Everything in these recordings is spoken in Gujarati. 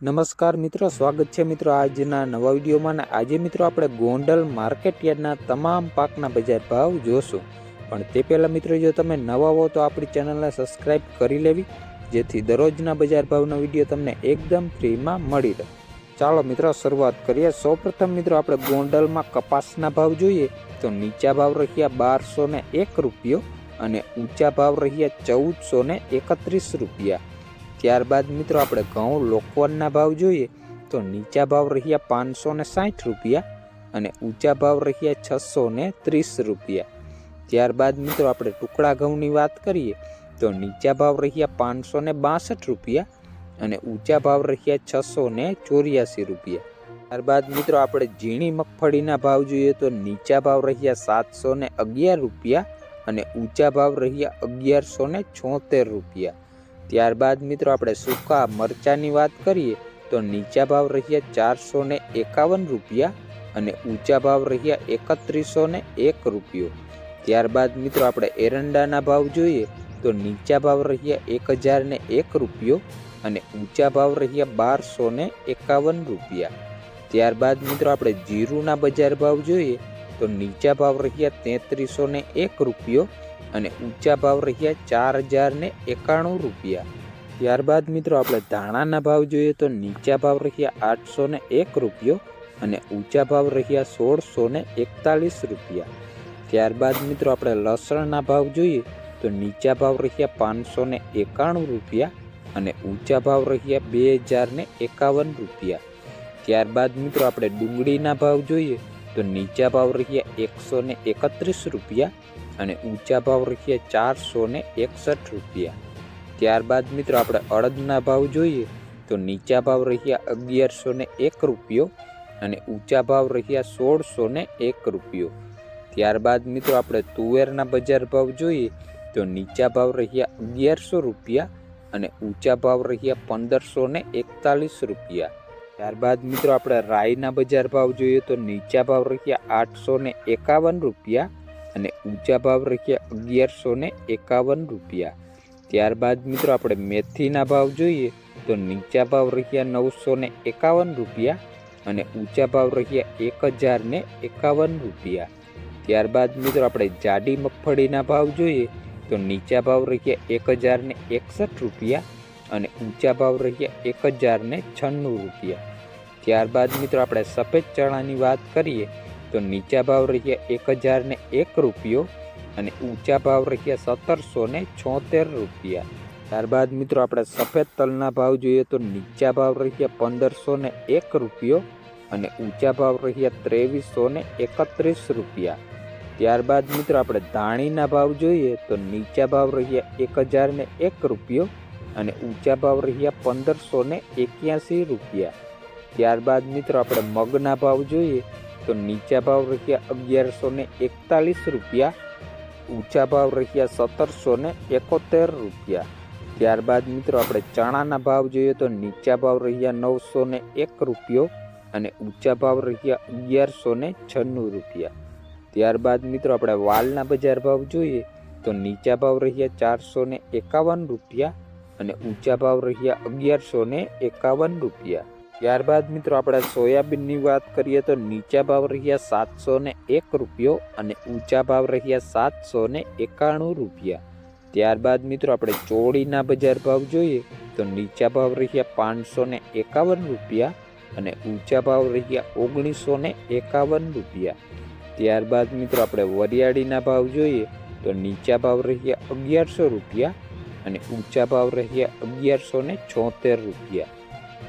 નમસ્કાર મિત્રો, સ્વાગત છે મિત્રો આજના નવા વિડીયોમાં. આજે મિત્રો આપણે ગોંડલ માર્કેટ યાર્ડના તમામ પાકના બજાર ભાવ જોશું. પણ તે પહેલાં મિત્રો, જો તમે નવા હો તો આપણી ચેનલને સબસ્ક્રાઈબ કરી લેવી, જેથી દરરોજના બજાર ભાવનો વિડીયો તમને એકદમ ફ્રીમાં મળી રહે. ચાલો મિત્રો શરૂઆત કરીએ. સૌપ્રથમ મિત્રો આપણે ગોંડલમાં કપાસના ભાવ જોઈએ તો નીચા ભાવ રહ્યા 1201 રૂપિયો અને ઊંચા ભાવ રહ્યા 1431 રૂપિયા. ત્યારબાદ મિત્રો આપણે ઘઉં લોકવનના ભાવ જોઈએ તો નીચા ભાવ રહ્યા 560 રૂપિયા અને ઊંચા ભાવ રહ્યા 630 રૂપિયા. ત્યારબાદ મિત્રો આપણે ટુકડા ઘઉંની વાત કરીએ તો નીચા ભાવ રહ્યા 562 રૂપિયા અને ઊંચા ભાવ રહ્યા 684 રૂપિયા. ત્યારબાદ મિત્રો આપણે ઝીણી મગફળીના ભાવ જોઈએ તો નીચા ભાવ રહ્યા 711 રૂપિયા અને ઊંચા ભાવ રહ્યા 1176 રૂપિયા. ત્યારબાદ મિત્રો આપણે સૂકા મરચાની વાત કરીએ તો નીચા ભાવ રહ્યા 451 રૂપિયા અને ઊંચા ભાવ રહ્યા 3101 રૂપિયો. ત્યારબાદ મિત્રો આપણે એરંડાના ભાવ જોઈએ તો નીચા ભાવ રહ્યા 1001 રૂપિયો અને ઊંચા ભાવ રહ્યા 1251 રૂપિયા. ત્યારબાદ મિત્રો આપણે જીરુના બજાર ભાવ જોઈએ તો નીચા ભાવ રહ્યા 3301 રૂપિયો અને ઊંચા ભાવ રહ્યા 4091 રૂપિયા. ત્યારબાદ મિત્રો આપણે ધાણાના ભાવ જોઈએ તો નીચા ભાવ રહ્યા 801 રૂપિયો અને ઊંચા ભાવ રહ્યા 1641 રૂપિયા. ત્યારબાદ મિત્રો આપણે લસણના ભાવ જોઈએ તો નીચા ભાવ રહ્યા 591 રૂપિયા અને ઊંચા ભાવ રહ્યા 2051 રૂપિયા. ત્યારબાદ મિત્રો આપણે ડુંગળીના ભાવ જોઈએ તો નીચા ભાવ રહ્યા 131 રૂપિયા અને ઊંચા ભાવ રહ્યા 461 રૂપિયા. ત્યારબાદ મિત્રો આપણે અડદના ભાવ જોઈએ તો નીચા ભાવ રહ્યા 1101 રૂપિયો અને ઊંચા ભાવ રહ્યા 1601 રૂપિયો. ત્યારબાદ મિત્રો આપણે તુવેરના બજાર ભાવ જોઈએ તો નીચા ભાવ રહ્યા 1100 રૂપિયા અને ઊંચા ભાવ રહ્યા 1541 રૂપિયા. ત્યારબાદ મિત્રો આપણે રાઈના બજાર ભાવ જોઈએ તો નીચા ભાવ રહ્યા 851 રૂપિયા અને ઊંચા ભાવ રહ્યા 1151 રૂપિયા. ત્યારબાદ મિત્રો આપણે મેથીના ભાવ જોઈએ તો નીચા ભાવ રહ્યા 951 રૂપિયા અને ઊંચા ભાવ રહ્યા 1051 રૂપિયા. ત્યારબાદ મિત્રો આપણે જાડી મગફળીના ભાવ જોઈએ તો નીચા ભાવ રહ્યા 1061 રૂપિયા અને ઊંચા ભાવ રહ્યા 1096 રૂપિયા. ત્યારબાદ મિત્રો આપણે સફેદ ચણાની વાત કરીએ તો નીચા ભાવ રહ્યા 1001 રૂપિયો અને ઊંચા ભાવ રહ્યા 1776 રૂપિયા. ત્યારબાદ મિત્રો આપણે સફેદ તલના ભાવ જોઈએ તો નીચા ભાવ રહ્યા 1501 રૂપિયો અને ઊંચા ભાવ રહ્યા 2331 રૂપિયા. ત્યારબાદ મિત્રો આપણે ધાણીના ભાવ જોઈએ તો નીચા ભાવ રહ્યા 1001 રૂપિયો અને ઊંચા ભાવ રહ્યા 1581 રૂપિયા. ત્યારબાદ મિત્રો આપણે મગના ભાવ જોઈએ તો નીચા ભાવ રહ્યા 1141 રૂપિયા, ઊંચા ભાવ રહ્યા 1771 રૂપિયા. ત્યારબાદ મિત્રો આપણે ચણાના ભાવ જોઈએ તો નીચા ભાવ રહ્યા 901 રૂપિયો અને ઊંચા ભાવ રહ્યા 1196 રૂપિયા. ત્યારબાદ મિત્રો આપણે વાલના બજાર ભાવ જોઈએ તો નીચા ભાવ રહ્યા 451 રૂપિયા અને ઊંચા ભાવ રહ્યા 1151 રૂપિયા. ત્યારબાદ મિત્રો આપણે સોયાબીનની વાત કરીએ તો નીચા ભાવ રહ્યા 701 રૂપિયો અને ઊંચા ભાવ રહ્યા 791 રૂપિયા. ત્યારબાદ મિત્રો આપણે ચોળીના બજાર ભાવ જોઈએ તો નીચા ભાવ રહ્યા 551 રૂપિયા અને ઊંચા ભાવ રહ્યા 1951 રૂપિયા. ત્યારબાદ મિત્રો આપણે વરિયાળીના ભાવ જોઈએ તો નીચા ભાવ રહ્યા 1100 રૂપિયા અને ઊંચા ભાવ રહ્યા 1176 રૂપિયા.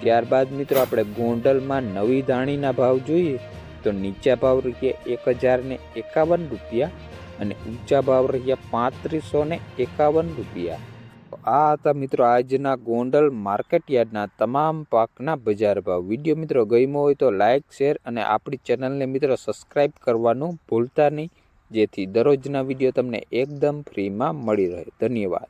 ત્યારબાદ મિત્રો આપણે ગોંડલમાં નવી ધાણીના ભાવ જોઈએ તો નીચા ભાવ રહ્યા 1051 રૂપિયા અને ઊંચા ભાવ રહ્યા 3551 રૂપિયા. આ હતા મિત્રો આજના ગોંડલ માર્કેટ યાર્ડના તમામ પાકના બજાર ભાવ. વિડીયો મિત્રો ગમ્યો હોય તો લાઇક, શેર અને આપણી ચેનલને મિત્રો સબસ્ક્રાઈબ કરવાનું ભૂલતા નહીં, જેથી દરરોજના વિડીયો તમને એકદમ ફ્રીમાં મળી રહે. ધન્યવાદ.